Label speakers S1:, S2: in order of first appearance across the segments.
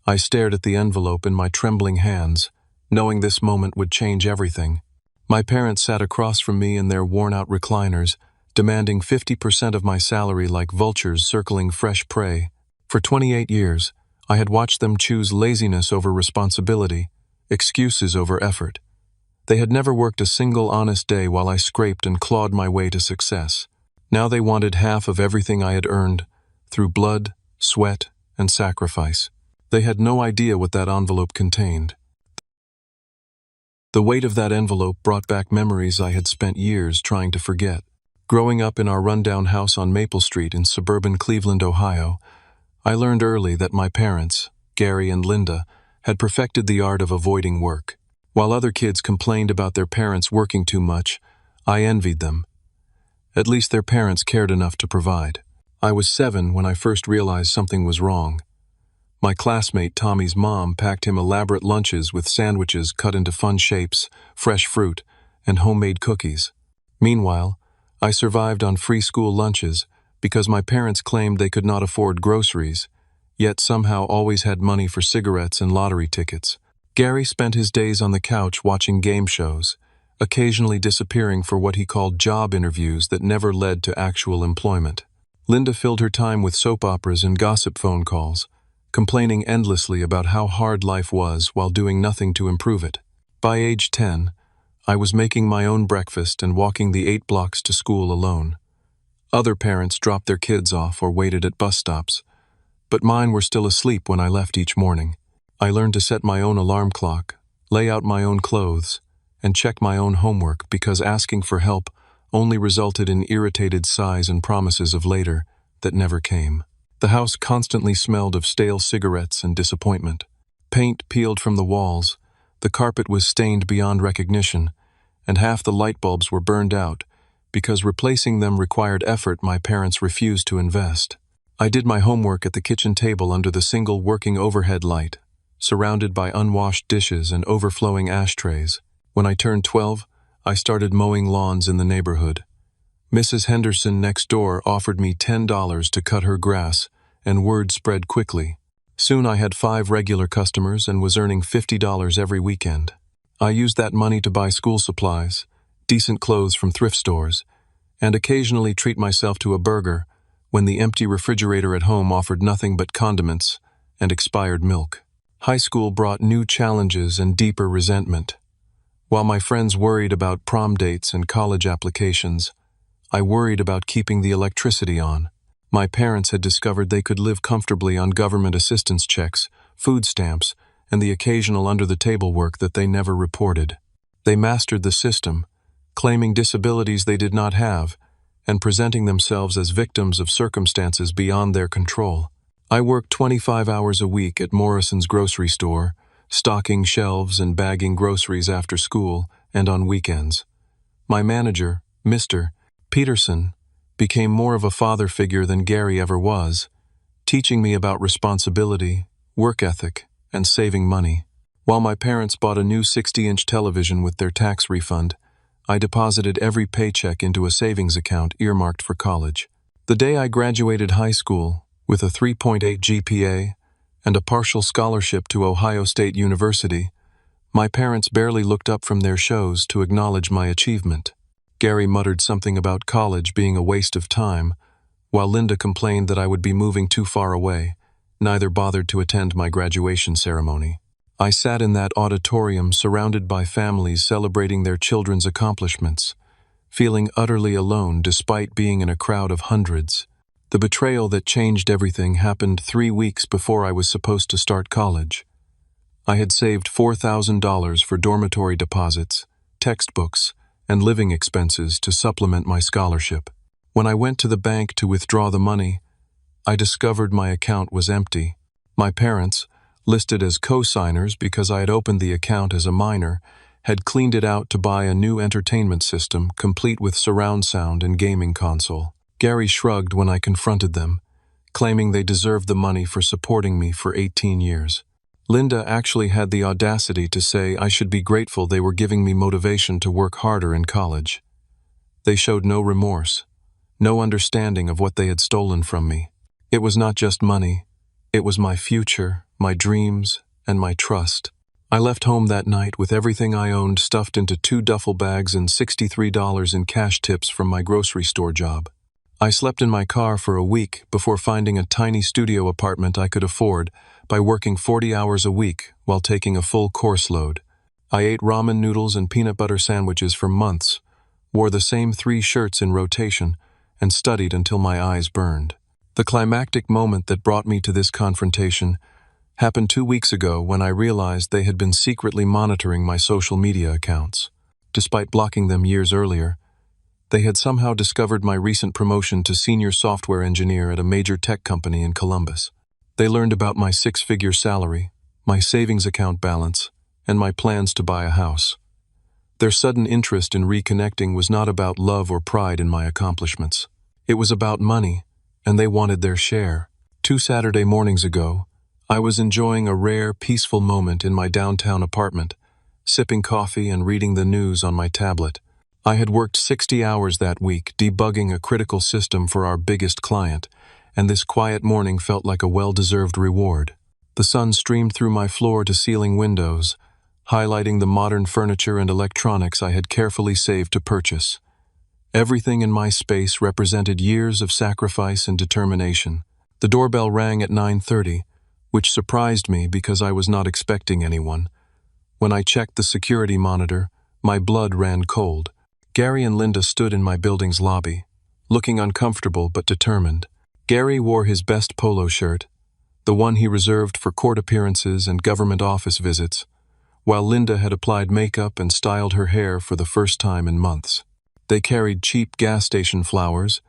S1: I stared at the envelope in my trembling hands, knowing this moment would change everything. My parents sat across from me in their worn-out recliners, demanding 50% of my salary like vultures circling fresh prey. For 28 years, I had watched them choose laziness over responsibility, excuses over effort. They had never worked a single honest day while I scraped and clawed my way to success. Now they wanted half of everything I had earned, through blood, sweat, and sacrifice. They had no idea what that envelope contained. The weight of that envelope brought back memories I had spent years trying to forget. Growing up in our rundown house on Maple Street in suburban Cleveland, Ohio, I learned early that my parents, Gary and Linda, had perfected the art of avoiding work. While other kids complained about their parents working too much, I envied them. At least their parents cared enough to provide. I was 7 when I first realized something was wrong. My classmate Tommy's mom packed him elaborate lunches with sandwiches cut into fun shapes, fresh fruit, and homemade cookies. Meanwhile, I survived on free school lunches because my parents claimed they could not afford groceries, yet somehow always had money for cigarettes and lottery tickets. Gary spent his days on the couch watching game shows, occasionally disappearing for what he called job interviews that never led to actual employment. Linda filled her time with soap operas and gossip phone calls, complaining endlessly about how hard life was while doing nothing to improve it. By age 10, I was making my own breakfast and walking the 8 blocks to school alone. Other parents dropped their kids off or waited at bus stops, but mine were still asleep when I left each morning. I learned to set my own alarm clock, lay out my own clothes, and check my own homework because asking for help only resulted in irritated sighs and promises of later that never came. The house constantly smelled of stale cigarettes and disappointment. Paint peeled from the walls, the carpet was stained beyond recognition, and half the light bulbs were burned out because replacing them required effort my parents refused to invest. I did my homework at the kitchen table under the single working overhead light, surrounded by unwashed dishes and overflowing ashtrays. When I turned 12, I started mowing lawns in the neighborhood. Mrs. Henderson next door offered me $10 to cut her grass, and word spread quickly. Soon I had 5 regular customers and was earning $50 every weekend. I used that money to buy school supplies, decent clothes from thrift stores, and occasionally treat myself to a burger when the empty refrigerator at home offered nothing but condiments and expired milk. High school brought new challenges and deeper resentment. While my friends worried about prom dates and college applications, I worried about keeping the electricity on. My parents had discovered they could live comfortably on government assistance checks, food stamps, and the occasional under-the-table work that they never reported. They mastered the system, claiming disabilities they did not have, and presenting themselves as victims of circumstances beyond their control. I worked 25 hours a week at Morrison's grocery store, stocking shelves and bagging groceries after school and on weekends. My manager, Mr. Peterson, became more of a father figure than Gary ever was, teaching me about responsibility, work ethic, and saving money. While my parents bought a new 60-inch television with their tax refund, I deposited every paycheck into a savings account earmarked for college. The day I graduated high school, with a 3.8 GPA and a partial scholarship to Ohio State University, my parents barely looked up from their shows to acknowledge my achievement. Gary muttered something about college being a waste of time, while Linda complained that I would be moving too far away. Neither bothered to attend my graduation ceremony. I sat in that auditorium surrounded by families celebrating their children's accomplishments, feeling utterly alone despite being in a crowd of hundreds. The betrayal that changed everything happened 3 weeks before I was supposed to start college. I had saved $4,000 for dormitory deposits, textbooks, and living expenses to supplement my scholarship. When I went to the bank to withdraw the money, I discovered my account was empty. My parents, listed as co-signers because I had opened the account as a minor, had cleaned it out to buy a new entertainment system complete with surround sound and gaming console. Gary shrugged when I confronted them, claiming they deserved the money for supporting me for 18 years. Linda actually had the audacity to say I should be grateful they were giving me motivation to work harder in college. They showed no remorse, no understanding of what they had stolen from me. It was not just money, It was my future, my dreams, and my trust. I left home that night with everything I owned stuffed into 2 duffel bags and $63 in cash tips from my grocery store job. I slept in my car for a week before finding a tiny studio apartment I could afford by working 40 hours a week while taking a full course load. I ate ramen noodles and peanut butter sandwiches for months, wore the same 3 shirts in rotation, and studied until my eyes burned. The climactic moment that brought me to this confrontation happened 2 weeks ago when I realized they had been secretly monitoring my social media accounts. Despite blocking them years earlier, they had somehow discovered my recent promotion to senior software engineer at a major tech company in Columbus. They learned about my 6-figure salary, my savings account balance, and my plans to buy a house. Their sudden interest in reconnecting was not about love or pride in my accomplishments. It was about money, and they wanted their share. 2 Saturday mornings ago, I was enjoying a rare, peaceful moment in my downtown apartment, sipping coffee and reading the news on my tablet. I had worked 60 hours that week debugging a critical system for our biggest client, and this quiet morning felt like a well-deserved reward. The sun streamed through my floor-to-ceiling windows, highlighting the modern furniture and electronics I had carefully saved to purchase. Everything in my space represented years of sacrifice and determination. The doorbell rang at 9:30, which surprised me because I was not expecting anyone. When I checked the security monitor, my blood ran cold. Gary and Linda stood in my building's lobby, looking uncomfortable but determined. Gary wore his best polo shirt, the one he reserved for court appearances and government office visits, while Linda had applied makeup and styled her hair for the first time in months. They carried cheap gas station flowers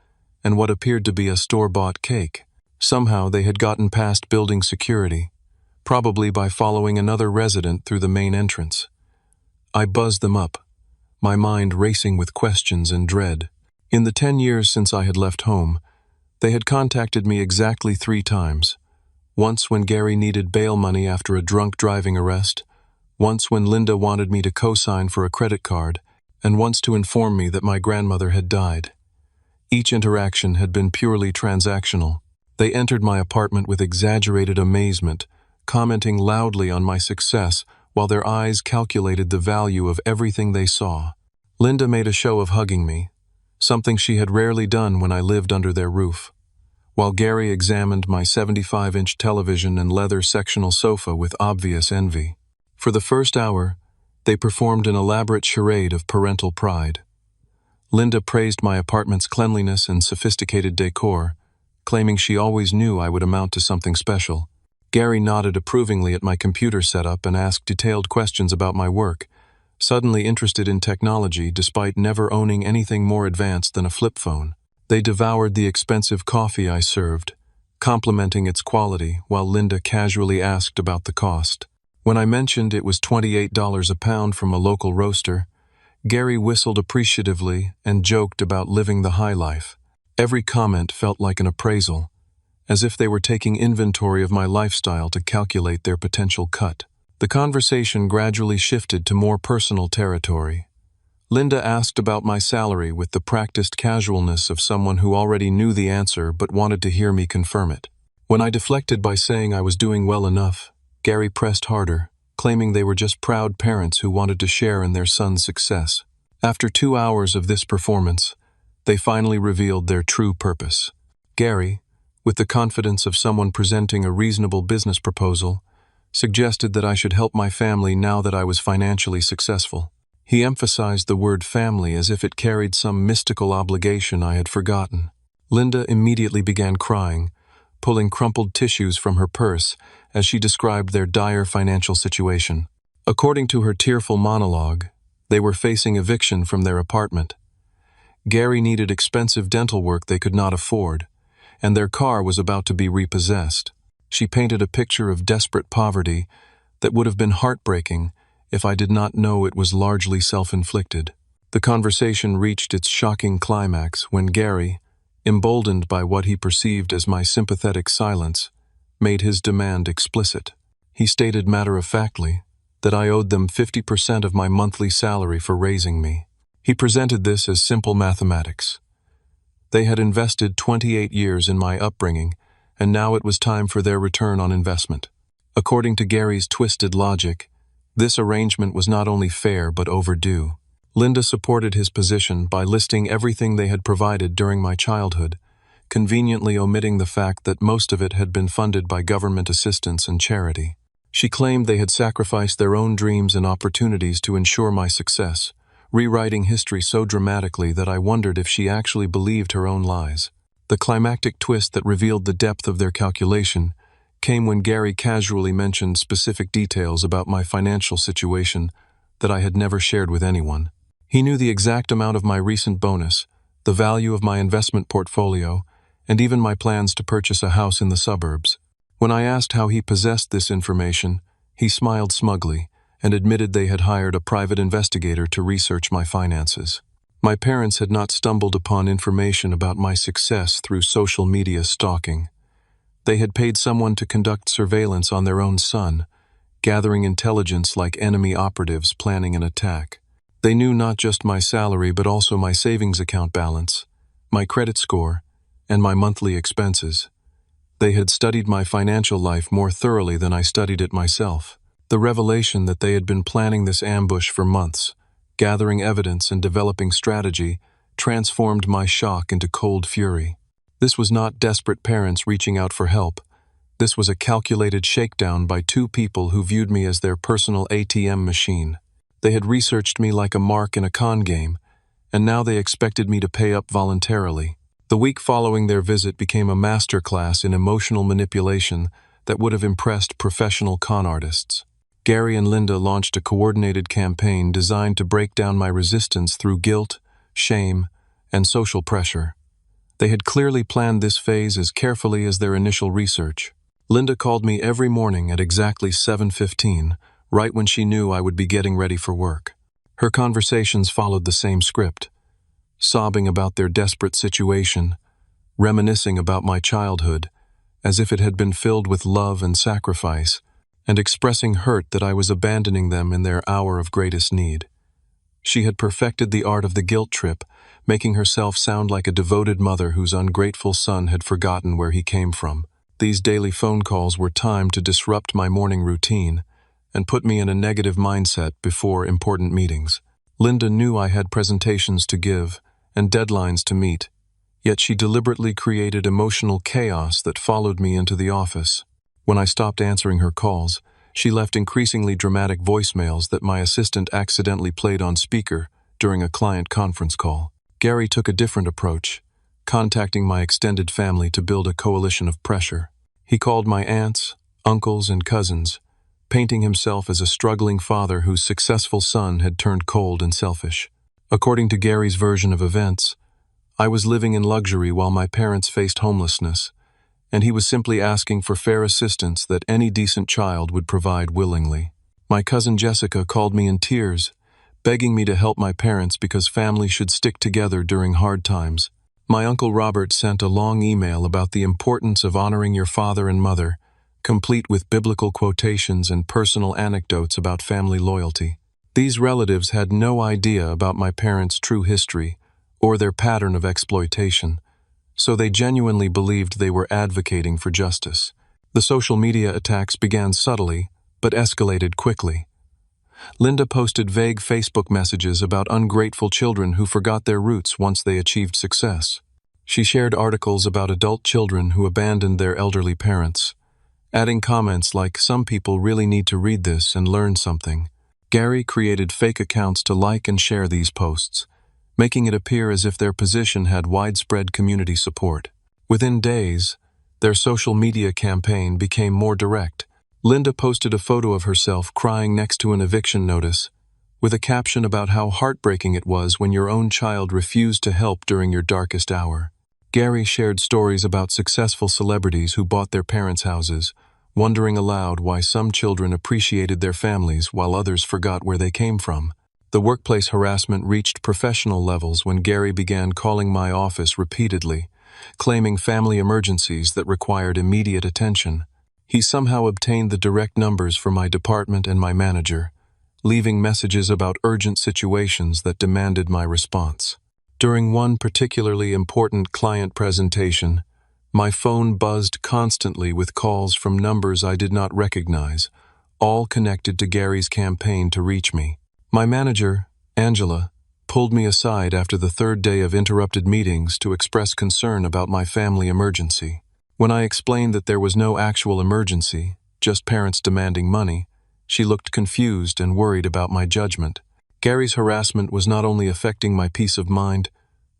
S1: and what appeared to be a store-bought cake. Somehow they had gotten past building security, probably by following another resident through the main entrance. I buzzed them up, my mind racing with questions and dread. In the 10 years since I had left home, they had contacted me exactly 3 times. Once when Gary needed bail money after a drunk driving arrest, once when Linda wanted me to co-sign for a credit card, and once to inform me that my grandmother had died. Each interaction had been purely transactional. They entered my apartment with exaggerated amazement, commenting loudly on my success while their eyes calculated the value of everything they saw. Linda made a show of hugging me, something she had rarely done when I lived under their roof, while Gary examined my 75-inch television and leather sectional sofa with obvious envy. For the first hour, they performed an elaborate charade of parental pride. Linda praised my apartment's cleanliness and sophisticated decor, claiming she always knew I would amount to something special. Gary nodded approvingly at my computer setup and asked detailed questions about my work, suddenly interested in technology despite never owning anything more advanced than a flip phone. They devoured the expensive coffee I served, complimenting its quality while Linda casually asked about the cost. When I mentioned it was $28 a pound from a local roaster, Gary whistled appreciatively and joked about living the high life. Every comment felt like an appraisal, as if they were taking inventory of my lifestyle to calculate their potential cut. The conversation gradually shifted to more personal territory. Linda asked about my salary with the practiced casualness of someone who already knew the answer but wanted to hear me confirm it. When I deflected by saying I was doing well enough, Gary pressed harder, claiming they were just proud parents who wanted to share in their son's success. After 2 hours of this performance, they finally revealed their true purpose. Gary, with the confidence of someone presenting a reasonable business proposal, suggested that I should help my family now that I was financially successful. He emphasized the word family as if it carried some mystical obligation I had forgotten. Linda immediately began crying, pulling crumpled tissues from her purse as she described their dire financial situation. According to her tearful monologue, they were facing eviction from their apartment. Gary needed expensive dental work they could not afford, and their car was about to be repossessed. She painted a picture of desperate poverty that would have been heartbreaking if I did not know it was largely self-inflicted. The conversation reached its shocking climax when Gary, emboldened by what he perceived as my sympathetic silence, made his demand explicit. He stated matter-of-factly that I owed them 50% of my monthly salary for raising me. He presented this as simple mathematics. They had invested 28 years in my upbringing, and now it was time for their return on investment. According to Gary's twisted logic, this arrangement was not only fair but overdue. Linda supported his position by listing everything they had provided during my childhood, conveniently omitting the fact that most of it had been funded by government assistance and charity. She claimed they had sacrificed their own dreams and opportunities to ensure my success, rewriting history so dramatically that I wondered if she actually believed her own lies. The climactic twist that revealed the depth of their calculation came when Gary casually mentioned specific details about my financial situation that I had never shared with anyone. He knew the exact amount of my recent bonus, the value of my investment portfolio, and even my plans to purchase a house in the suburbs. When I asked how he possessed this information, he smiled smugly and admitted they had hired a private investigator to research my finances. My parents had not stumbled upon information about my success through social media stalking. They had paid someone to conduct surveillance on their own son, gathering intelligence like enemy operatives planning an attack. They knew not just my salary but also my savings account balance, my credit score, and my monthly expenses. They had studied my financial life more thoroughly than I studied it myself. The revelation that they had been planning this ambush for months, gathering evidence and developing strategy, transformed my shock into cold fury. This was not desperate parents reaching out for help. This was a calculated shakedown by two people who viewed me as their personal ATM machine. They had researched me like a mark in a con game, and now they expected me to pay up voluntarily. The week following their visit became a masterclass in emotional manipulation that would have impressed professional con artists. Gary and Linda launched a coordinated campaign designed to break down my resistance through guilt, shame, and social pressure. They had clearly planned this phase as carefully as their initial research. Linda called me every morning at exactly 7:15, right when she knew I would be getting ready for work. Her conversations followed the same script, sobbing about their desperate situation, reminiscing about my childhood, as if it had been filled with love and sacrifice, and expressing hurt that I was abandoning them in their hour of greatest need. She had perfected the art of the guilt trip, making herself sound like a devoted mother whose ungrateful son had forgotten where he came from. These daily phone calls were timed to disrupt my morning routine and put me in a negative mindset before important meetings. Linda knew I had presentations to give and deadlines to meet, yet she deliberately created emotional chaos that followed me into the office. When I stopped answering her calls, she left increasingly dramatic voicemails that my assistant accidentally played on speaker during a client conference call. Gary took a different approach, contacting my extended family to build a coalition of pressure. He called my aunts, uncles, and cousins, painting himself as a struggling father whose successful son had turned cold and selfish. According to Gary's version of events, I was living in luxury while my parents faced homelessness, and he was simply asking for fair assistance that any decent child would provide willingly. My cousin Jessica called me in tears, begging me to help my parents because family should stick together during hard times. My uncle Robert sent a long email about the importance of honoring your father and mother, complete with biblical quotations and personal anecdotes about family loyalty. These relatives had no idea about my parents' true history or their pattern of exploitation, so they genuinely believed they were advocating for justice. The social media attacks began subtly, but escalated quickly. Linda posted vague Facebook messages about ungrateful children who forgot their roots once they achieved success. She shared articles about adult children who abandoned their elderly parents, adding comments like, "Some people really need to read this and learn something." Gary created fake accounts to like and share these posts, making it appear as if their position had widespread community support. Within days, their social media campaign became more direct. Linda posted a photo of herself crying next to an eviction notice, with a caption about how heartbreaking it was when your own child refused to help during your darkest hour. Gary shared stories about successful celebrities who bought their parents' houses, wondering aloud why some children appreciated their families while others forgot where they came from. The workplace harassment reached professional levels when Gary began calling my office repeatedly, claiming family emergencies that required immediate attention. He somehow obtained the direct numbers for my department and my manager, leaving messages about urgent situations that demanded my response. During one particularly important client presentation, My phone buzzed constantly with calls from numbers I did not recognize, all connected to Gary's campaign to reach me. My manager, Angela, pulled me aside after the third day of interrupted meetings to express concern about my family emergency. When I explained that there was no actual emergency, just parents demanding money, she looked confused and worried about my judgment. Gary's harassment was not only affecting my peace of mind,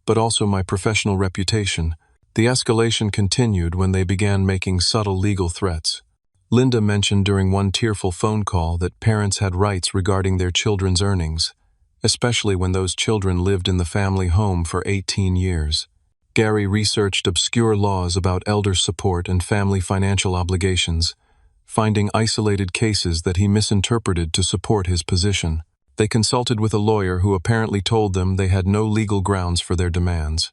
S1: but also my professional reputation. The escalation continued when they began making subtle legal threats. Linda mentioned during one tearful phone call that parents had rights regarding their children's earnings, especially when those children lived in the family home for 18 years. Gary researched obscure laws about elder support and family financial obligations, finding isolated cases that he misinterpreted to support his position. They consulted with a lawyer who apparently told them they had no legal grounds for their demands,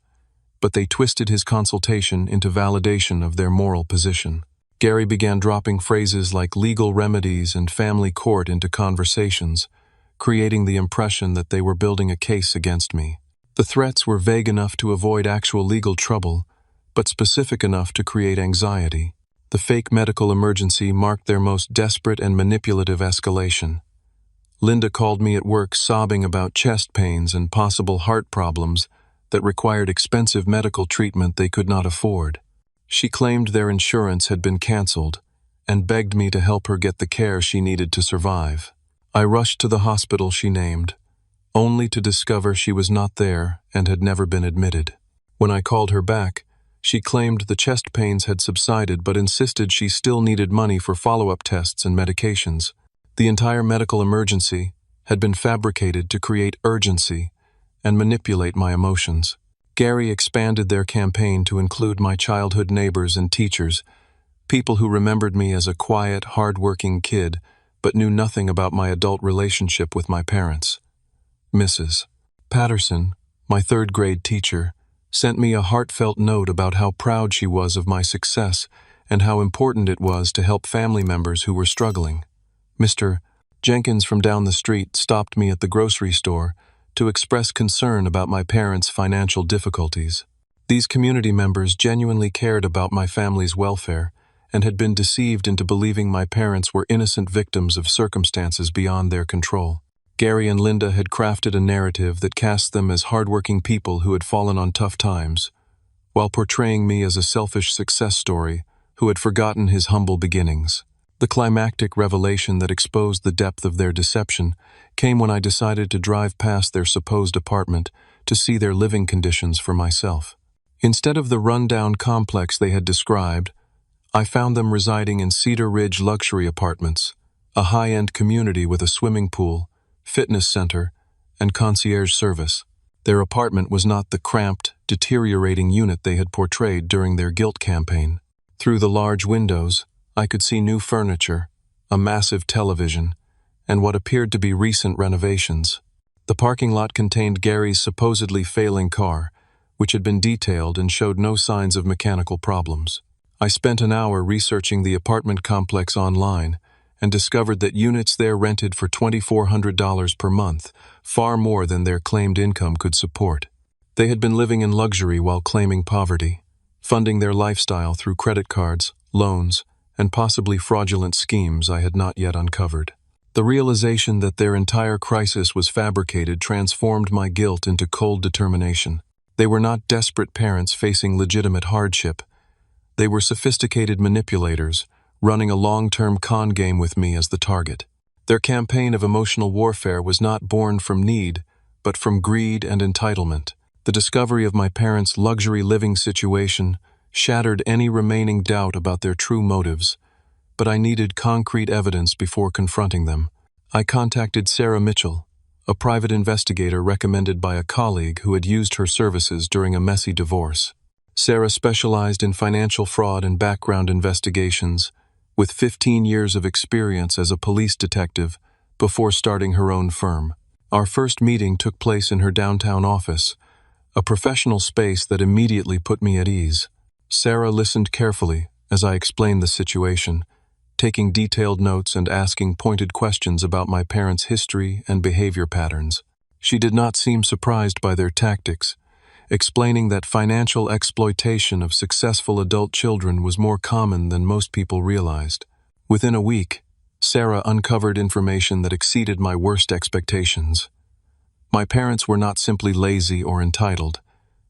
S1: but they twisted his consultation into validation of their moral position. Gary began dropping phrases like legal remedies and family court into conversations, creating the impression that they were building a case against me. The threats were vague enough to avoid actual legal trouble, but specific enough to create anxiety. The fake medical emergency marked their most desperate and manipulative escalation. Linda called me at work sobbing about chest pains and possible heart problems that required expensive medical treatment they could not afford. She claimed their insurance had been canceled and begged me to help her get the care she needed to survive. I rushed to the hospital she named, only to discover she was not there and had never been admitted. When I called her back, she claimed the chest pains had subsided but insisted she still needed money for follow-up tests and medications. The entire medical emergency had been fabricated to create urgency and manipulate my emotions. Gary expanded their campaign to include my childhood neighbors and teachers, people who remembered me as a quiet, hard-working kid, but knew nothing about my adult relationship with my parents. Mrs. Patterson, my third-grade teacher, sent me a heartfelt note about how proud she was of my success and how important it was to help family members who were struggling. Mr. Jenkins from down the street stopped me at the grocery store to express concern about my parents' financial difficulties. These community members genuinely cared about my family's welfare and had been deceived into believing my parents were innocent victims of circumstances beyond their control. Gary and Linda had crafted a narrative that cast them as hardworking people who had fallen on tough times, while portraying me as a selfish success story who had forgotten his humble beginnings. The climactic revelation that exposed the depth of their deception came when I decided to drive past their supposed apartment to see their living conditions for myself. Instead of the rundown complex they had described, I found them residing in Cedar Ridge luxury apartments, a high-end community with a swimming pool, fitness center, and concierge service. Their apartment was not the cramped, deteriorating unit they had portrayed during their guilt campaign. Through the large windows, I could see new furniture, a massive television, and what appeared to be recent renovations. The parking lot contained Gary's supposedly failing car, which had been detailed and showed no signs of mechanical problems. I spent an hour researching the apartment complex online and discovered that units there rented for $2,400 per month, far more than their claimed income could support. They had been living in luxury while claiming poverty, funding their lifestyle through credit cards, loans, and possibly fraudulent schemes I had not yet uncovered. The realization that their entire crisis was fabricated transformed my guilt into cold determination. They were not desperate parents facing legitimate hardship. They were sophisticated manipulators, running a long-term con game with me as the target. Their campaign of emotional warfare was not born from need, but from greed and entitlement. The discovery of my parents' luxury living situation shattered any remaining doubt about their true motives, but I needed concrete evidence before confronting them. I contacted Sarah Mitchell, a private investigator recommended by a colleague who had used her services during a messy divorce. Sarah specialized in financial fraud and background investigations, with 15 years of experience as a police detective before starting her own firm. Our first meeting took place in her downtown office, a professional space that immediately put me at ease. Sarah listened carefully as I explained the situation, taking detailed notes and asking pointed questions about my parents' history and behavior patterns. She did not seem surprised by their tactics, explaining that financial exploitation of successful adult children was more common than most people realized. Within a week, Sarah uncovered information that exceeded my worst expectations. My parents were not simply lazy or entitled.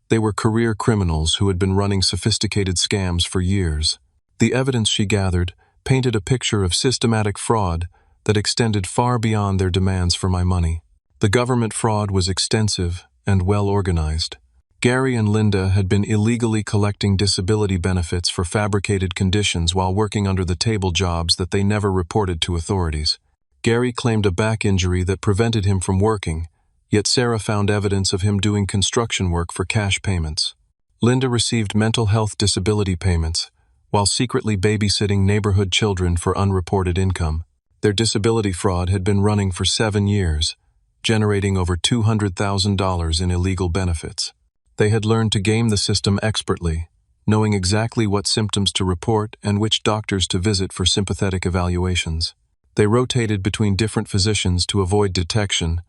S1: They were career criminals who had been running sophisticated scams for years. The evidence she gathered painted a picture of systematic fraud that extended far beyond their demands for my money. The government fraud was extensive and well organized. Gary and Linda had been illegally collecting disability benefits for fabricated conditions while working under-the-table jobs that they never reported to authorities. Gary claimed a back injury that prevented him from working, yet Sarah found evidence of him doing construction work for cash payments. Linda received mental health disability payments, while secretly babysitting neighborhood children for unreported income. Their disability fraud had been running for 7 years, generating over $200,000 in illegal benefits. They had learned to game the system expertly, knowing exactly what symptoms to report and which doctors to visit for sympathetic evaluations. They rotated between different physicians to avoid detection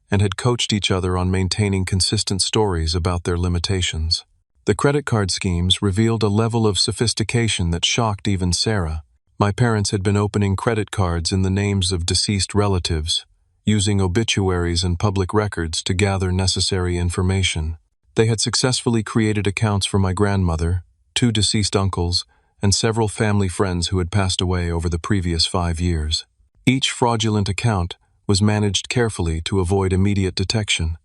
S1: and had coached each other on maintaining consistent stories about their limitations. The credit card schemes revealed a level of sophistication that shocked even Sarah. My parents had been opening credit cards in the names of deceased relatives, using obituaries and public records to gather necessary information. They had successfully created accounts for my grandmother, 2 deceased uncles, and several family friends who had passed away over the previous 5 years. Each fraudulent account was managed carefully to avoid immediate detection.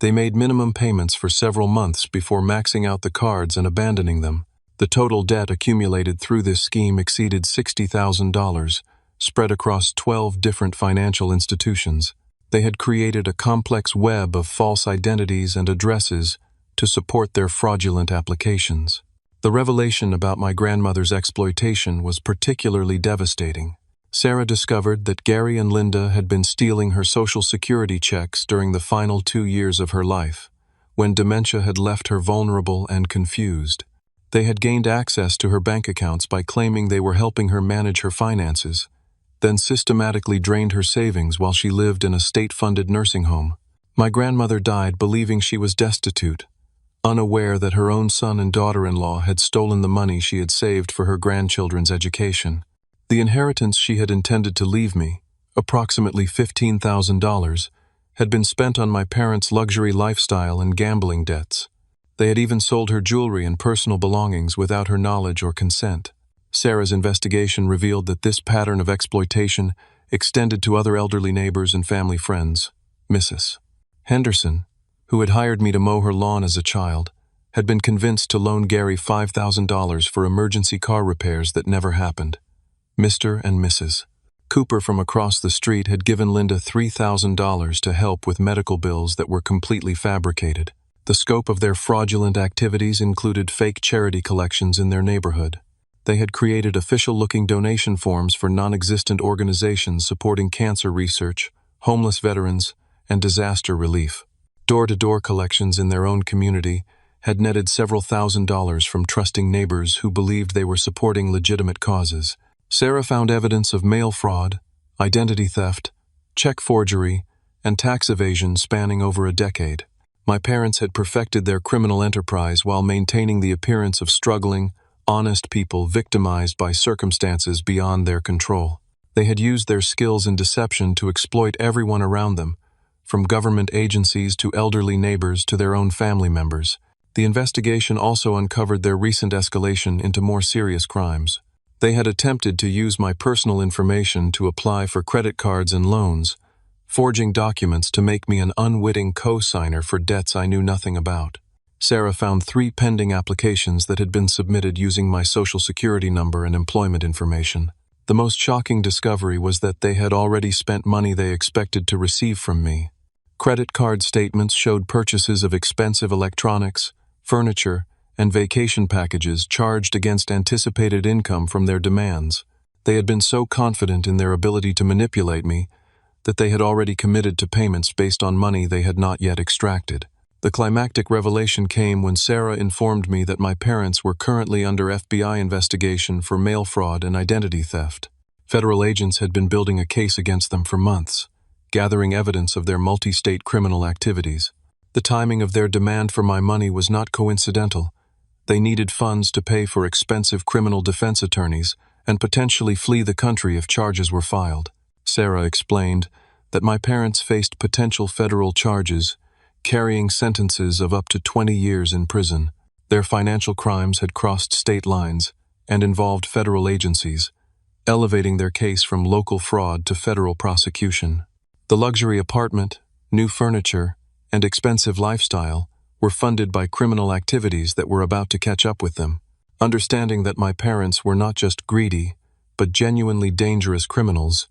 S1: They made minimum payments for several months before maxing out the cards and abandoning them. The total debt accumulated through this scheme exceeded $60,000, spread across 12 different financial institutions. They had created a complex web of false identities and addresses to support their fraudulent applications. The revelation about my grandmother's exploitation was particularly devastating. Sarah discovered that Gary and Linda had been stealing her Social Security checks during the final 2 years of her life, when dementia had left her vulnerable and confused. They had gained access to her bank accounts by claiming they were helping her manage her finances, then systematically drained her savings while she lived in a state-funded nursing home. My grandmother died believing she was destitute, unaware that her own son and daughter-in-law had stolen the money she had saved for her grandchildren's education. The inheritance she had intended to leave me, approximately $15,000, had been spent on my parents' luxury lifestyle and gambling debts. They had even sold her jewelry and personal belongings without her knowledge or consent. Sarah's investigation revealed that this pattern of exploitation extended to other elderly neighbors and family friends. Mrs. Henderson, who had hired me to mow her lawn as a child, had been convinced to loan Gary $5,000 for emergency car repairs that never happened. Mr. and Mrs. Cooper from across the street had given Linda $3,000 to help with medical bills that were completely fabricated. The scope of their fraudulent activities included fake charity collections in their neighborhood. They had created official-looking donation forms for non-existent organizations supporting cancer research, homeless veterans, and disaster relief. Door-to-door collections in their own community had netted several $1,000s from trusting neighbors who believed they were supporting legitimate causes. Sarah found evidence of mail fraud, identity theft, check forgery, and tax evasion spanning over a decade. My parents had perfected their criminal enterprise while maintaining the appearance of struggling, honest people victimized by circumstances beyond their control. They had used their skills in deception to exploit everyone around them, from government agencies to elderly neighbors to their own family members. The investigation also uncovered their recent escalation into more serious crimes. They had attempted to use my personal information to apply for credit cards and loans, forging documents to make me an unwitting co-signer for debts I knew nothing about. Sarah found 3 pending applications that had been submitted using my Social Security number and employment information. The most shocking discovery was that they had already spent money they expected to receive from me. Credit card statements showed purchases of expensive electronics, furniture, and vacation packages charged against anticipated income from their demands. They had been so confident in their ability to manipulate me that they had already committed to payments based on money they had not yet extracted. The climactic revelation came when Sarah informed me that my parents were currently under FBI investigation for mail fraud and identity theft. Federal agents had been building a case against them for months, gathering evidence of their multi-state criminal activities. The timing of their demand for my money was not coincidental. They needed funds to pay for expensive criminal defense attorneys and potentially flee the country if charges were filed. Sarah explained that my parents faced potential federal charges, carrying sentences of up to 20 years in prison. Their financial crimes had crossed state lines and involved federal agencies, elevating their case from local fraud to federal prosecution. The luxury apartment, new furniture, and expensive lifestyle were funded by criminal activities that were about to catch up with them. Understanding that my parents were not just greedy, but genuinely dangerous criminals,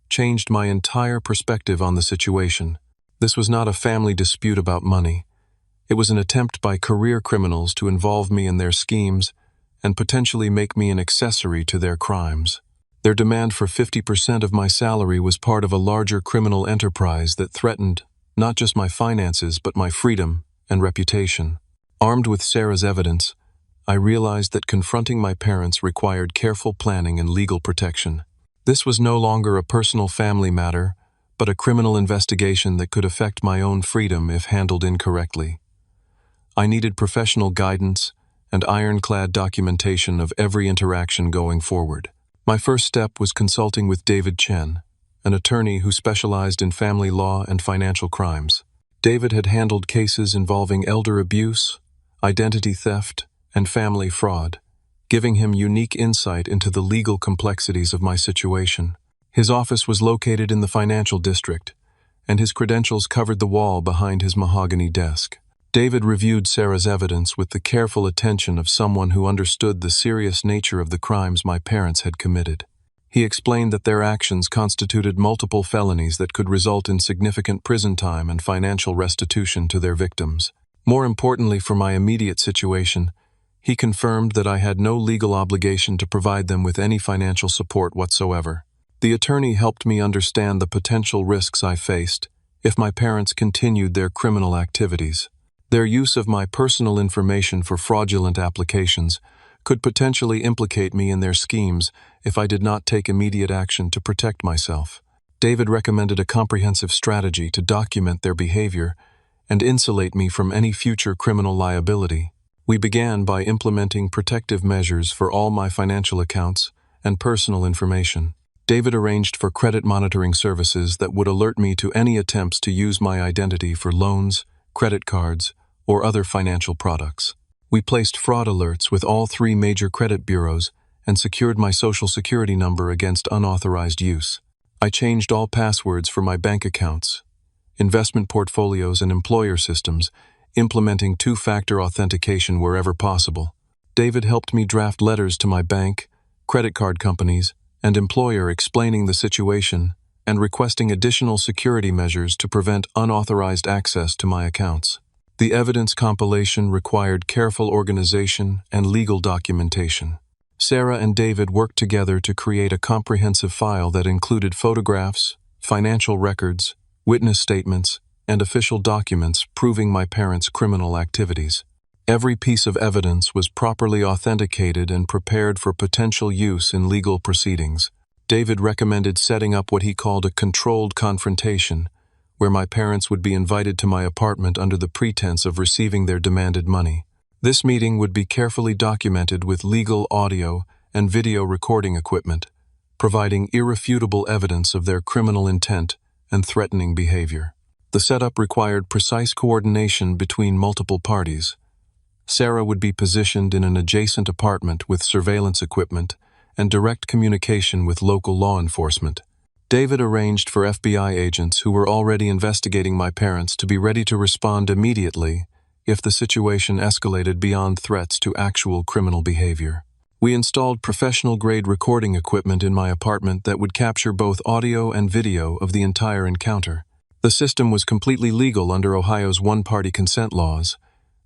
S1: changed my entire perspective on the situation. This was not a family dispute about money. It was an attempt by career criminals to involve me in their schemes and potentially make me an accessory to their crimes. Their demand for 50% of my salary was part of a larger criminal enterprise that threatened not just my finances but my freedom and reputation. Armed with Sarah's evidence, I realized that confronting my parents required careful planning and legal protection. This was no longer a personal family matter, but a criminal investigation that could affect my own freedom if handled incorrectly. I needed professional guidance and ironclad documentation of every interaction going forward. My first step was consulting with David Chen, an attorney who specialized in family law and financial crimes. David had handled cases involving elder abuse, identity theft, and family fraud, giving him unique insight into the legal complexities of my situation. His office was located in the financial district, and his credentials covered the wall behind his mahogany desk. David reviewed Sarah's evidence with the careful attention of someone who understood the serious nature of the crimes my parents had committed. He explained that their actions constituted multiple felonies that could result in significant prison time and financial restitution to their victims. More importantly for my immediate situation, he confirmed that I had no legal obligation to provide them with any financial support whatsoever. The attorney helped me understand the potential risks I faced if my parents continued their criminal activities. Their use of my personal information for fraudulent applications could potentially implicate me in their schemes if I did not take immediate action to protect myself. David recommended a comprehensive strategy to document their behavior and insulate me from any future criminal liability. We began by implementing protective measures for all my financial accounts and personal information. David arranged for credit monitoring services that would alert me to any attempts to use my identity for loans, credit cards, or other financial products. We placed fraud alerts with all 3 major credit bureaus and secured my social security number against unauthorized use. I changed all passwords for my bank accounts, investment portfolios, and employer systems, implementing 2-factor authentication wherever possible. David helped me draft letters to my bank, credit card companies, and employer explaining the situation and requesting additional security measures to prevent unauthorized access to my accounts. The evidence compilation required careful organization and legal documentation. Sarah and David worked together to create a comprehensive file that included photographs, financial records, witness statements, and official documents proving my parents' criminal activities. Every piece of evidence was properly authenticated and prepared for potential use in legal proceedings. David recommended setting up what he called a controlled confrontation, where my parents would be invited to my apartment under the pretense of receiving their demanded money. This meeting would be carefully documented with legal audio and video recording equipment, providing irrefutable evidence of their criminal intent and threatening behavior. The setup required precise coordination between multiple parties. Sarah would be positioned in an adjacent apartment with surveillance equipment and direct communication with local law enforcement. David arranged for FBI agents who were already investigating my parents to be ready to respond immediately if the situation escalated beyond threats to actual criminal behavior. We installed professional-grade recording equipment in my apartment that would capture both audio and video of the entire encounter. The system was completely legal under Ohio's one-party consent laws,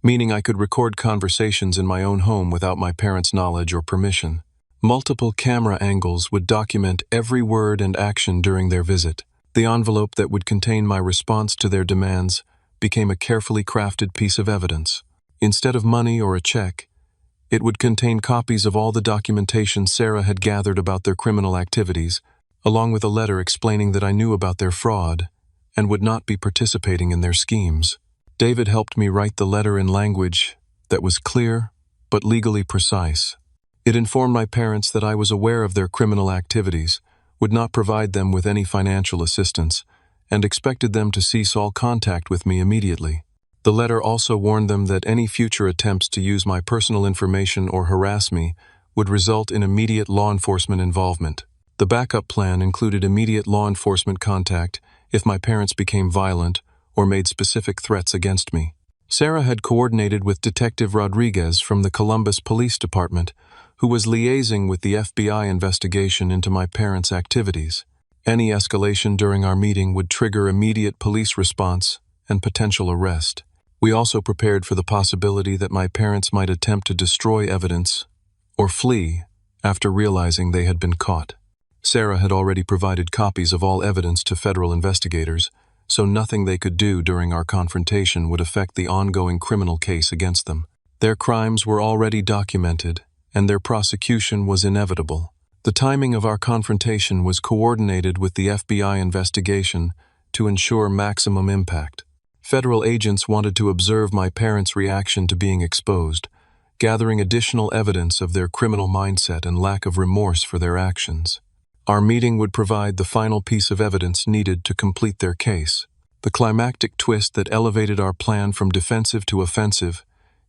S1: meaning I could record conversations in my own home without my parents' knowledge or permission. Multiple camera angles would document every word and action during their visit. The envelope that would contain my response to their demands became a carefully crafted piece of evidence. Instead of money or a check, it would contain copies of all the documentation Sarah had gathered about their criminal activities, along with a letter explaining that I knew about their fraud and would not be participating in their schemes. David helped me write the letter in language that was clear but legally precise. It informed my parents that I was aware of their criminal activities, would not provide them with any financial assistance, and expected them to cease all contact with me immediately. The letter also warned them that any future attempts to use my personal information or harass me would result in immediate law enforcement involvement. The backup plan included immediate law enforcement contact if my parents became violent or made specific threats against me. Sarah had coordinated with Detective Rodriguez from the Columbus Police Department, who was liaising with the FBI investigation into my parents' activities. Any escalation during our meeting would trigger immediate police response and potential arrest. We also prepared for the possibility that my parents might attempt to destroy evidence or flee after realizing they had been caught. Sarah had already provided copies of all evidence to federal investigators, so nothing they could do during our confrontation would affect the ongoing criminal case against them. Their crimes were already documented, and their prosecution was inevitable. The timing of our confrontation was coordinated with the FBI investigation to ensure maximum impact. Federal agents wanted to observe my parents' reaction to being exposed, gathering additional evidence of their criminal mindset and lack of remorse for their actions. Our meeting would provide the final piece of evidence needed to complete their case. The climactic twist that elevated our plan from defensive to offensive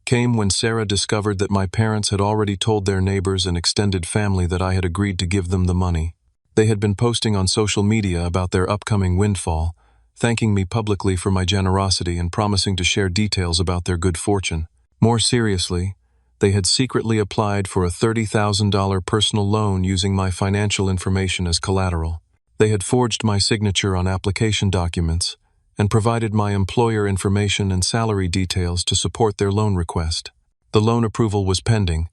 S1: came when Sarah discovered that my parents had already told their neighbors and extended family that I had agreed to give them the money. They had been posting on social media about their upcoming windfall, thanking me publicly for my generosity and promising to share details about their good fortune. More seriously, they had secretly applied for a $30,000 personal loan using my financial information as collateral. They had forged my signature on application documents and provided my employer information and salary details to support their loan request. The loan approval was pending,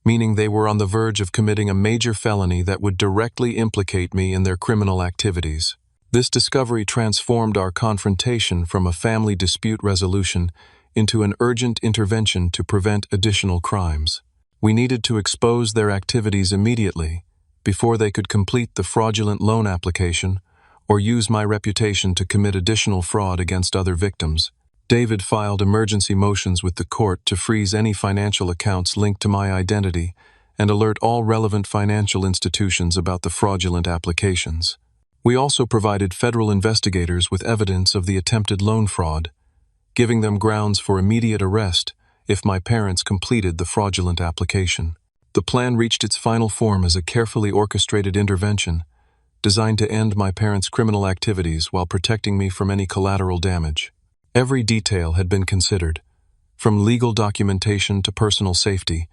S1: meaning they were on the verge of committing a major felony that would directly implicate me in their criminal activities. This discovery transformed our confrontation from a family dispute resolution into an urgent intervention to prevent additional crimes. We needed to expose their activities immediately, before they could complete the fraudulent loan application or use my reputation to commit additional fraud against other victims. David filed emergency motions with the court to freeze any financial accounts linked to my identity and alert all relevant financial institutions about the fraudulent applications. We also provided federal investigators with evidence of the attempted loan fraud, giving them grounds for immediate arrest if my parents completed the fraudulent application. The plan reached its final form as a carefully orchestrated intervention designed to end my parents' criminal activities while protecting me from any collateral damage. Every detail had been considered, from legal documentation to personal safety,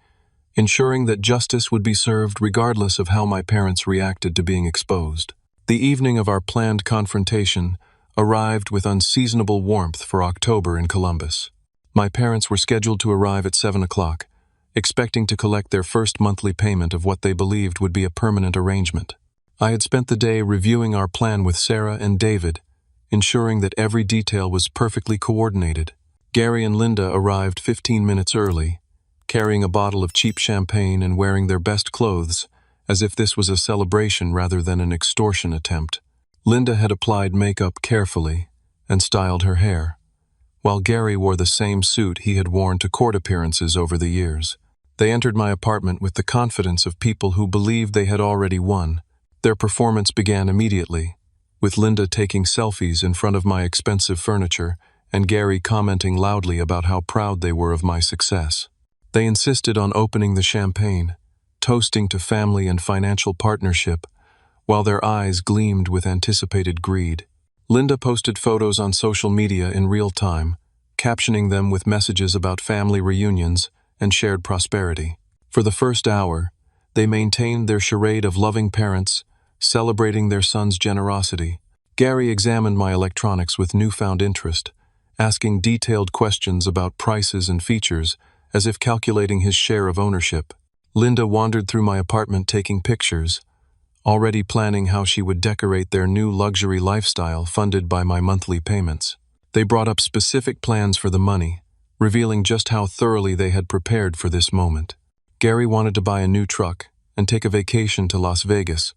S1: ensuring that justice would be served regardless of how my parents reacted to being exposed. The evening of our planned confrontation arrived with unseasonable warmth for October in Columbus. My parents were scheduled to arrive at 7 o'clock, expecting to collect their first monthly payment of what they believed would be a permanent arrangement. I had spent the day reviewing our plan with Sarah and David, ensuring that every detail was perfectly coordinated. Gary and Linda arrived 15 minutes early, carrying a bottle of cheap champagne and wearing their best clothes, as if this was a celebration rather than an extortion attempt. Linda had applied makeup carefully and styled her hair, while Gary wore the same suit he had worn to court appearances over the years. They entered my apartment with the confidence of people who believed they had already won. Their performance began immediately, with Linda taking selfies in front of my expensive furniture and Gary commenting loudly about how proud they were of my success. They insisted on opening the champagne, toasting to family and financial partnership, while their eyes gleamed with anticipated greed. Linda posted photos on social media in real time, captioning them with messages about family reunions and shared prosperity. For the first hour, they maintained their charade of loving parents, celebrating their son's generosity. Gary examined my electronics with newfound interest, asking detailed questions about prices and features, as if calculating his share of ownership. Linda wandered through my apartment taking pictures, already planning how she would decorate their new luxury lifestyle funded by my monthly payments. They brought up specific plans for the money, revealing just how thoroughly they had prepared for this moment. Gary wanted to buy a new truck and take a vacation to Las Vegas,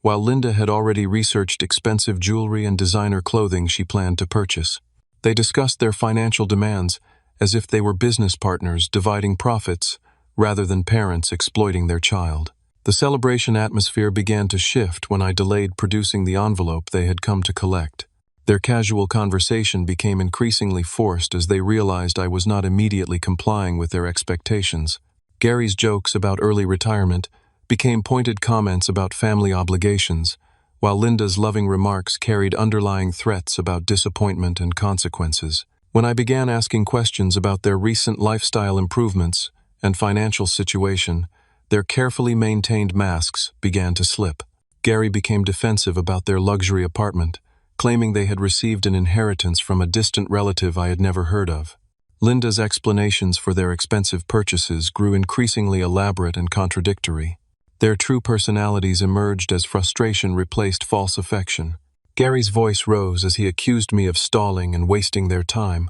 S1: while Linda had already researched expensive jewelry and designer clothing she planned to purchase. They discussed their financial demands as if they were business partners dividing profits rather than parents exploiting their child. The celebration atmosphere began to shift when I delayed producing the envelope they had come to collect. Their casual conversation became increasingly forced as they realized I was not immediately complying with their expectations. Gary's jokes about early retirement became pointed comments about family obligations, while Linda's loving remarks carried underlying threats about disappointment and consequences. When I began asking questions about their recent lifestyle improvements and financial situation, their carefully maintained masks began to slip. Gary became defensive about their luxury apartment, claiming they had received an inheritance from a distant relative I had never heard of. Linda's explanations for their expensive purchases grew increasingly elaborate and contradictory. Their true personalities emerged as frustration replaced false affection. Gary's voice rose as he accused me of stalling and wasting their time,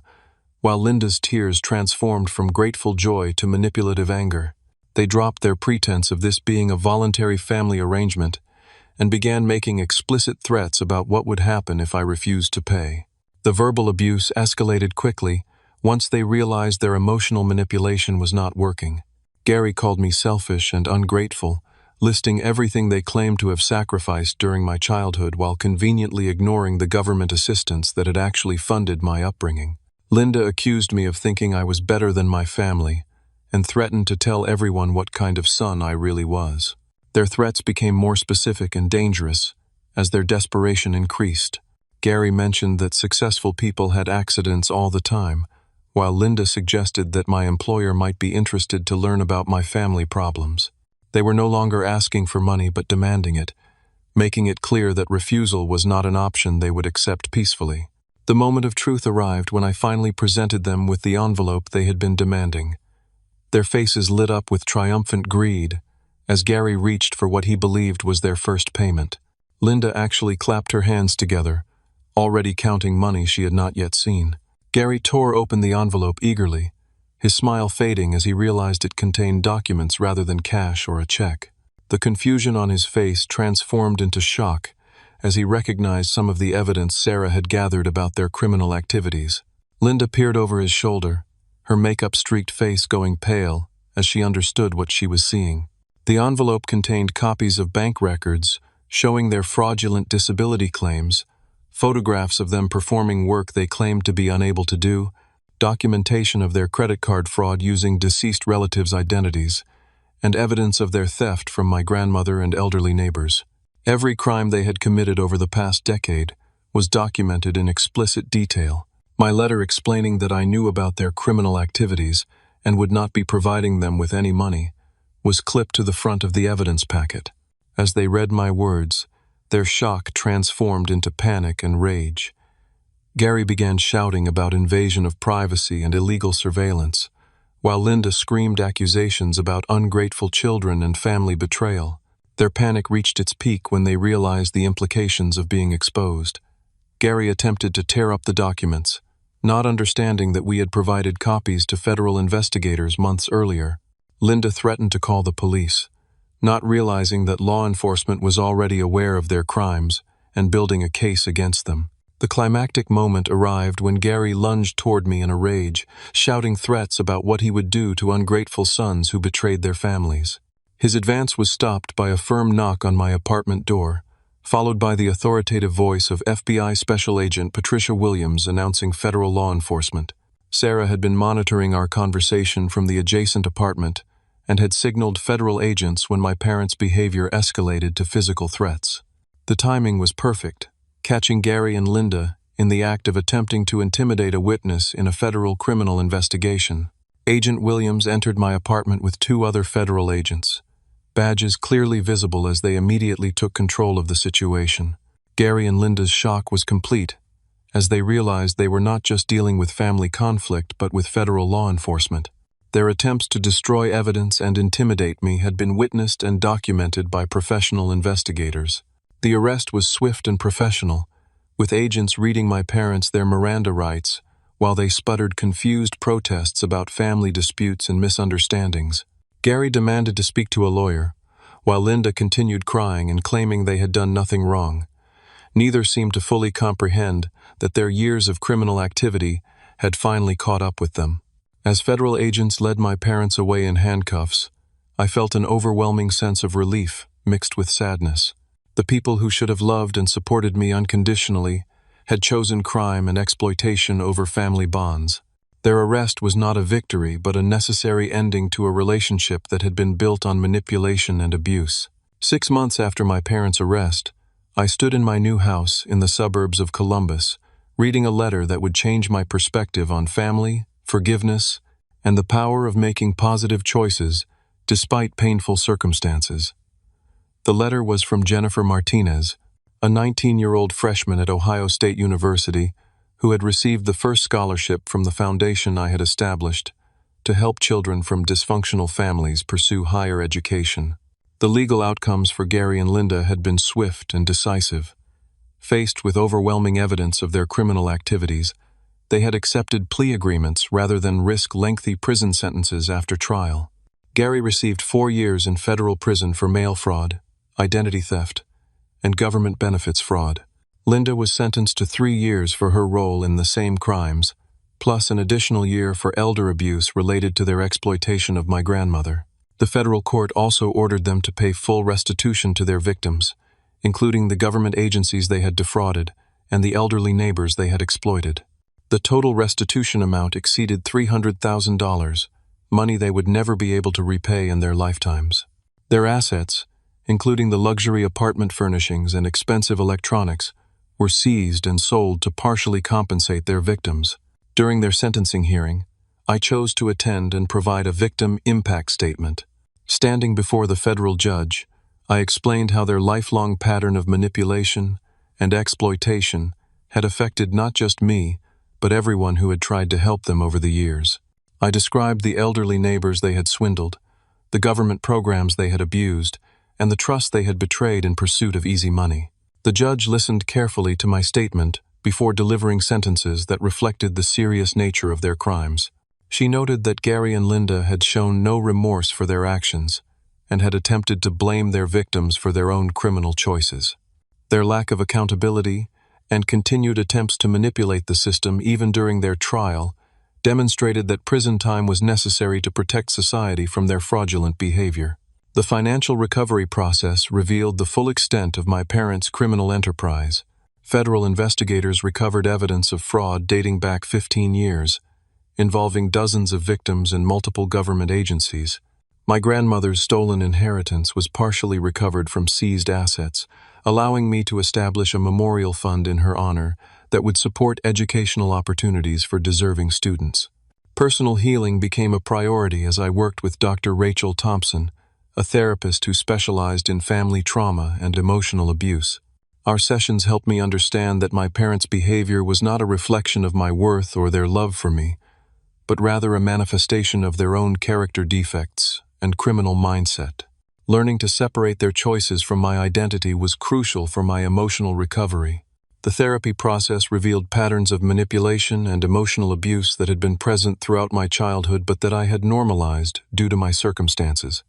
S1: while Linda's tears transformed from grateful joy to manipulative anger. They dropped their pretense of this being a voluntary family arrangement and began making explicit threats about what would happen if I refused to pay. The verbal abuse escalated quickly once they realized their emotional manipulation was not working. Gary called me selfish and ungrateful, listing everything they claimed to have sacrificed during my childhood while conveniently ignoring the government assistance that had actually funded my upbringing. Linda accused me of thinking I was better than my family and threatened to tell everyone what kind of son I really was. Their threats became more specific and dangerous as their desperation increased. Gary mentioned that successful people had accidents all the time, while Linda suggested that my employer might be interested to learn about my family problems. They were no longer asking for money but demanding it, making it clear that refusal was not an option they would accept peacefully. The moment of truth arrived when I finally presented them with the envelope they had been demanding. Their faces lit up with triumphant greed as Gary reached for what he believed was their first payment. Linda actually clapped her hands together, already counting money she had not yet seen. Gary tore open the envelope eagerly, his smile fading as he realized it contained documents rather than cash or a check. The confusion on his face transformed into shock as he recognized some of the evidence Sarah had gathered about their criminal activities. Linda peered over his shoulder, her makeup-streaked face going pale as she understood what she was seeing. The envelope contained copies of bank records showing their fraudulent disability claims, photographs of them performing work they claimed to be unable to do, documentation of their credit card fraud using deceased relatives' identities, and evidence of their theft from my grandmother and elderly neighbors. Every crime they had committed over the past decade was documented in explicit detail. My letter explaining that I knew about their criminal activities and would not be providing them with any money was clipped to the front of the evidence packet. As they read my words, their shock transformed into panic and rage. Gary began shouting about invasion of privacy and illegal surveillance, while Linda screamed accusations about ungrateful children and family betrayal. Their panic reached its peak when they realized the implications of being exposed. Gary attempted to tear up the documents, not understanding that we had provided copies to federal investigators months earlier. Linda threatened to call the police, not realizing that law enforcement was already aware of their crimes and building a case against them. The climactic moment arrived when Gary lunged toward me in a rage, shouting threats about what he would do to ungrateful sons who betrayed their families. His advance was stopped by a firm knock on my apartment door, followed by the authoritative voice of FBI Special Agent Patricia Williams announcing federal law enforcement. Sarah had been monitoring our conversation from the adjacent apartment and had signaled federal agents when my parents' behavior escalated to physical threats. The timing was perfect, catching Gary and Linda in the act of attempting to intimidate a witness in a federal criminal investigation. Agent Williams entered my apartment with 2 other federal agents, badges clearly visible as they immediately took control of the situation. Gary and Linda's shock was complete, as they realized they were not just dealing with family conflict but with federal law enforcement. Their attempts to destroy evidence and intimidate me had been witnessed and documented by professional investigators. The arrest was swift and professional, with agents reading my parents their Miranda rights while they sputtered confused protests about family disputes and misunderstandings. Gary demanded to speak to a lawyer, while Linda continued crying and claiming they had done nothing wrong. Neither seemed to fully comprehend that their years of criminal activity had finally caught up with them. As federal agents led my parents away in handcuffs, I felt an overwhelming sense of relief mixed with sadness. The people who should have loved and supported me unconditionally had chosen crime and exploitation over family bonds. Their arrest was not a victory, but a necessary ending to a relationship that had been built on manipulation and abuse. 6 months after my parents' arrest, I stood in my new house in the suburbs of Columbus, reading a letter that would change my perspective on family, forgiveness, and the power of making positive choices despite painful circumstances. The letter was from Jennifer Martinez, a 19-year-old freshman at Ohio State University who had received the first scholarship from the foundation I had established to help children from dysfunctional families pursue higher education. The legal outcomes for Gary and Linda had been swift and decisive. Faced with overwhelming evidence of their criminal activities, they had accepted plea agreements rather than risk lengthy prison sentences after trial. Gary received 4 years in federal prison for mail fraud, identity theft, and government benefits fraud. Linda was sentenced to 3 years for her role in the same crimes, plus an additional year for elder abuse related to their exploitation of my grandmother. The federal court also ordered them to pay full restitution to their victims, including the government agencies they had defrauded and the elderly neighbors they had exploited. The total restitution amount exceeded $300,000, money they would never be able to repay in their lifetimes. Their assets, including the luxury apartment furnishings and expensive electronics, were seized and sold to partially compensate their victims. During their sentencing hearing, I chose to attend and provide a victim impact statement. Standing before the federal judge, I explained how their lifelong pattern of manipulation and exploitation had affected not just me, but everyone who had tried to help them over the years. I described the elderly neighbors they had swindled, the government programs they had abused, and the trust they had betrayed in pursuit of easy money. The judge listened carefully to my statement before delivering sentences that reflected the serious nature of their crimes. She noted that Gary and Linda had shown no remorse for their actions and had attempted to blame their victims for their own criminal choices. Their lack of accountability and continued attempts to manipulate the system even during their trial demonstrated that prison time was necessary to protect society from their fraudulent behavior. The financial recovery process revealed the full extent of my parents' criminal enterprise. Federal investigators recovered evidence of fraud dating back 15 years, involving dozens of victims and multiple government agencies. My grandmother's stolen inheritance was partially recovered from seized assets, allowing me to establish a memorial fund in her honor that would support educational opportunities for deserving students. Personal healing became a priority as I worked with Dr. Rachel Thompson, a therapist who specialized in family trauma and emotional abuse. Our sessions helped me understand that my parents' behavior was not a reflection of my worth or their love for me, but rather a manifestation of their own character defects and criminal mindset. Learning to separate their choices from my identity was crucial for my emotional recovery. The therapy process revealed patterns of manipulation and emotional abuse that had been present throughout my childhood but that I had normalized due to my circumstances.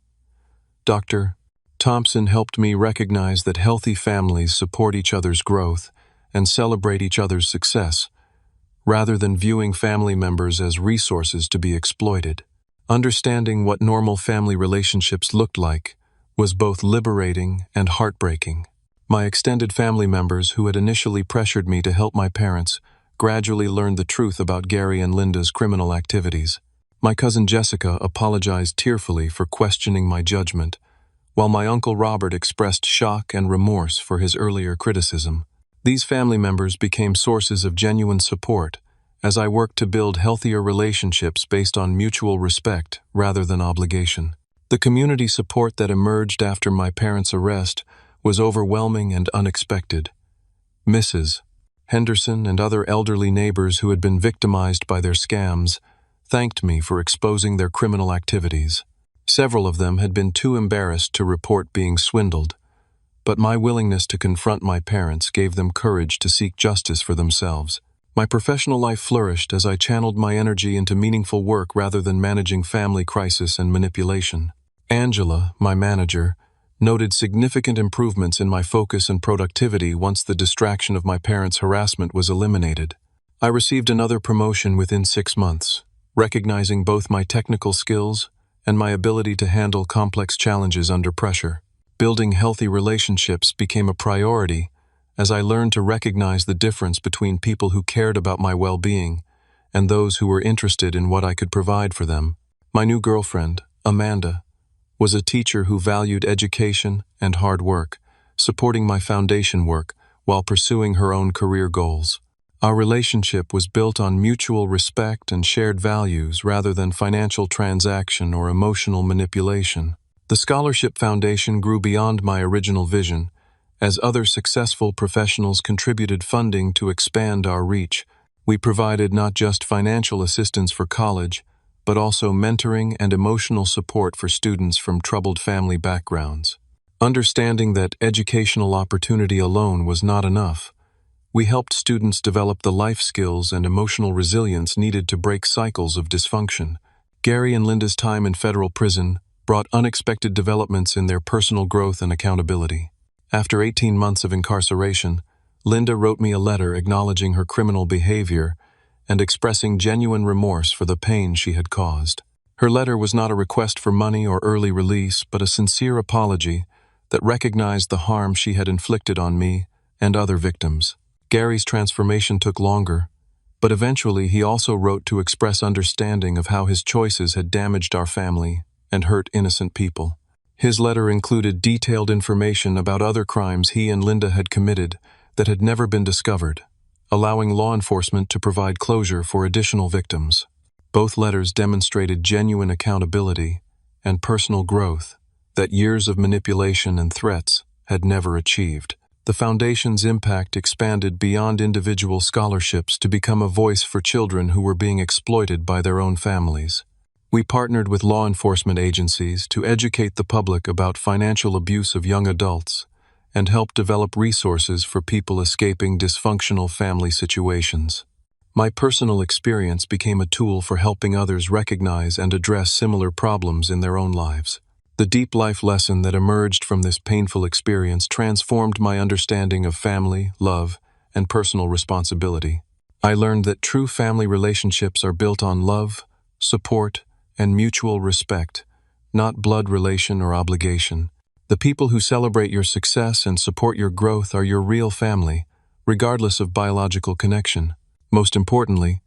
S1: Dr. Thompson helped me recognize that healthy families support each other's growth and celebrate each other's success, rather than viewing family members as resources to be exploited. Understanding what normal family relationships looked like was both liberating and heartbreaking. My extended family members, who had initially pressured me to help my parents, gradually learned the truth about Gary and Linda's criminal activities. My cousin Jessica apologized tearfully for questioning my judgment, while my Uncle Robert expressed shock and remorse for his earlier criticism. These family members became sources of genuine support as I worked to build healthier relationships based on mutual respect rather than obligation. The community support that emerged after my parents' arrest was overwhelming and unexpected. Mrs. Henderson and other elderly neighbors who had been victimized by their scams thanked me for exposing their criminal activities. Several of them had been too embarrassed to report being swindled, but my willingness to confront my parents gave them courage to seek justice for themselves. My professional life flourished as I channeled my energy into meaningful work rather than managing family crisis and manipulation. Angela, my manager, noted significant improvements in my focus and productivity once the distraction of my parents' harassment was eliminated. I received another promotion within 6 months, recognizing both my technical skills and my ability to handle complex challenges under pressure. Building healthy relationships became a priority as I learned to recognize the difference between people who cared about my well-being and those who were interested in what I could provide for them. My new girlfriend, Amanda, was a teacher who valued education and hard work, supporting my foundation work while pursuing her own career goals. Our relationship was built on mutual respect and shared values rather than financial transaction or emotional manipulation. The scholarship foundation grew beyond my original vision, as other successful professionals contributed funding to expand our reach. We provided not just financial assistance for college, but also mentoring and emotional support for students from troubled family backgrounds. Understanding that educational opportunity alone was not enough, we helped students develop the life skills and emotional resilience needed to break cycles of dysfunction. Gary and Linda's time in federal prison brought unexpected developments in their personal growth and accountability. After 18 months of incarceration, Linda wrote me a letter acknowledging her criminal behavior and expressing genuine remorse for the pain she had caused. Her letter was not a request for money or early release, but a sincere apology that recognized the harm she had inflicted on me and other victims. Gary's transformation took longer, but eventually he also wrote to express understanding of how his choices had damaged our family and hurt innocent people. His letter included detailed information about other crimes he and Linda had committed that had never been discovered, allowing law enforcement to provide closure for additional victims. Both letters demonstrated genuine accountability and personal growth that years of manipulation and threats had never achieved. The foundation's impact expanded beyond individual scholarships to become a voice for children who were being exploited by their own families. We partnered with law enforcement agencies to educate the public about financial abuse of young adults and help develop resources for people escaping dysfunctional family situations. My personal experience became a tool for helping others recognize and address similar problems in their own lives. The deep life lesson that emerged from this painful experience transformed my understanding of family, love, and personal responsibility. I learned that true family relationships are built on love, support, and mutual respect, not blood relation or obligation. The people who celebrate your success and support your growth are your real family, regardless of biological connection. Most importantly,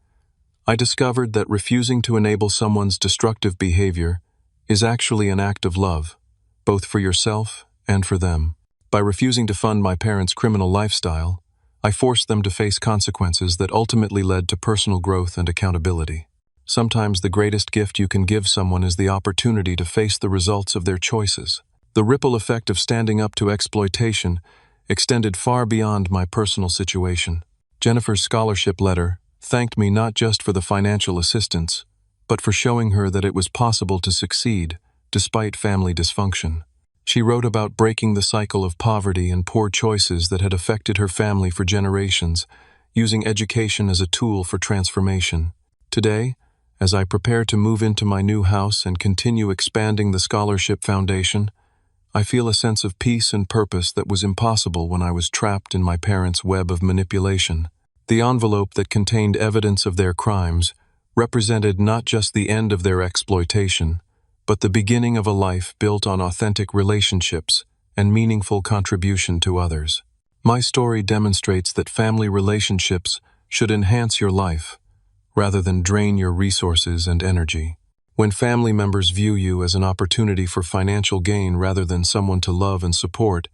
S1: I discovered that refusing to enable someone's destructive behavior is actually an act of love, both for yourself and for them. By refusing to fund my parents' criminal lifestyle, I forced them to face consequences that ultimately led to personal growth and accountability. Sometimes the greatest gift you can give someone is the opportunity to face the results of their choices. The ripple effect of standing up to exploitation extended far beyond my personal situation. Jennifer's scholarship letter thanked me not just for the financial assistance, but for showing her that it was possible to succeed despite family dysfunction. She wrote about breaking the cycle of poverty and poor choices that had affected her family for generations, using education as a tool for transformation. Today, as I prepare to move into my new house and continue expanding the Scholarship Foundation, I feel a sense of peace and purpose that was impossible when I was trapped in my parents' web of manipulation. The envelope that contained evidence of their crimes represented not just the end of their exploitation, but the beginning of a life built on authentic relationships and meaningful contribution to others. My story demonstrates that family relationships should enhance your life, rather than drain your resources and energy. When family members view you as an opportunity for financial gain rather than someone to love and support,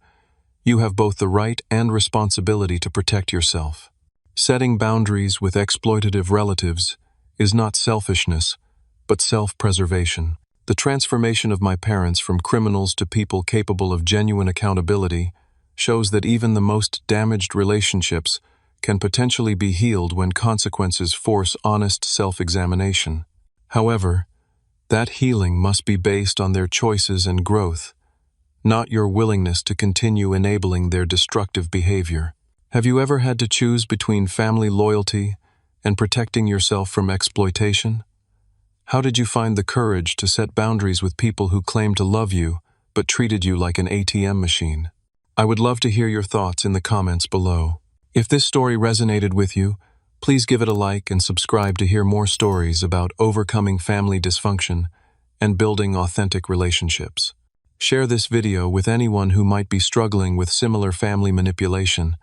S1: you have both the right and responsibility to protect yourself. Setting boundaries with exploitative relatives is not selfishness, but self-preservation. The transformation of my parents from criminals to people capable of genuine accountability shows that even the most damaged relationships can potentially be healed when consequences force honest self-examination. However, that healing must be based on their choices and growth, not your willingness to continue enabling their destructive behavior. Have you ever had to choose between family loyalty and protecting yourself from exploitation? How did you find the courage to set boundaries with people who claim to love you, but treated you like an ATM machine. I would love to hear your thoughts in the comments below. If this story resonated with you, please give it a like and subscribe to hear more stories about overcoming family dysfunction and building authentic relationships. Share this video with anyone who might be struggling with similar family manipulation,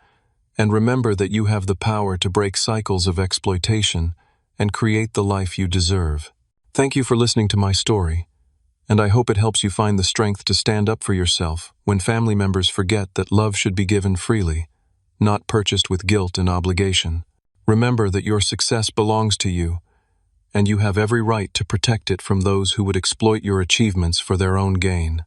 S1: and remember that you have the power to break cycles of exploitation and create the life you deserve. Thank you for listening to my story, and I hope it helps you find the strength to stand up for yourself when family members forget that love should be given freely, not purchased with guilt and obligation. Remember that your success belongs to you, and you have every right to protect it from those who would exploit your achievements for their own gain.